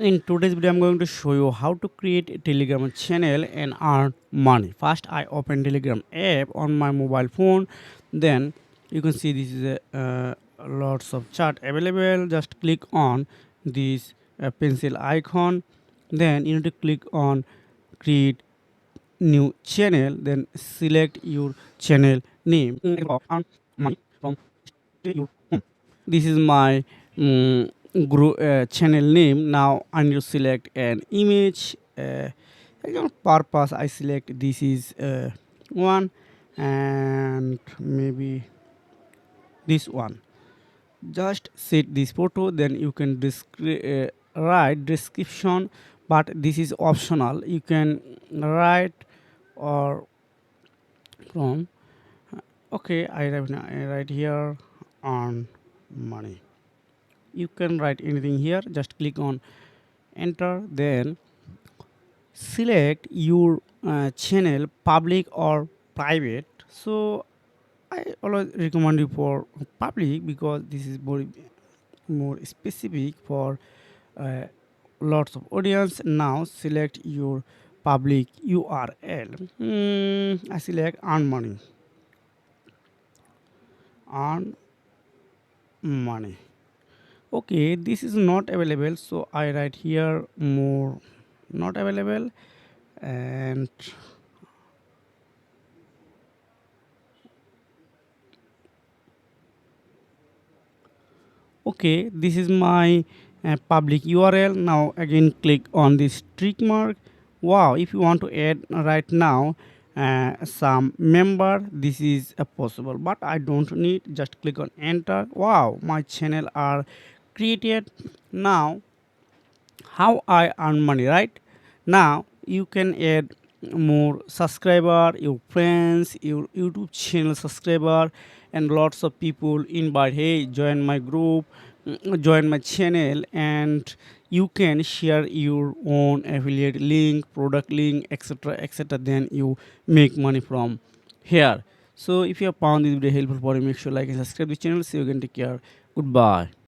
In today's video, I'm going to show you how to create a Telegram channel and earn money. First, I open Telegram app on my mobile phone. Then you can see this is a lots of chat available. Just click on this pencil icon. Then you need to click on create new channel. Then select your channel name. Earn money from your home. This is my channel name. Now I need to select an image. Purpose I select this is one, and maybe this one. Just set this photo, then you can write description, but this is optional. You can write or from. Okay, I write here on money. You can write anything here. Just click on enter, then select your channel public or private. So I always recommend you for public because this is more specific for uh, lots of audience. Now select your public URL. I select earn money. Earn money. Okay, this is not available, so I write here more not available. And okay, this is my public URL. Now again click on this tick mark. Wow, if you want to add right now some member, this is possible, but I don't need. Just click on enter. Wow, my channel are created. Now how I earn money, right? Now you can add more subscriber, your friends, your YouTube channel subscriber, and lots of people invite, hey, join my group, join my channel, and you can share your own affiliate link, product link, etc., etc. Then you make money from here. So if you have found this video helpful for you, make sure like and subscribe the channel. See you again. Take care. Goodbye.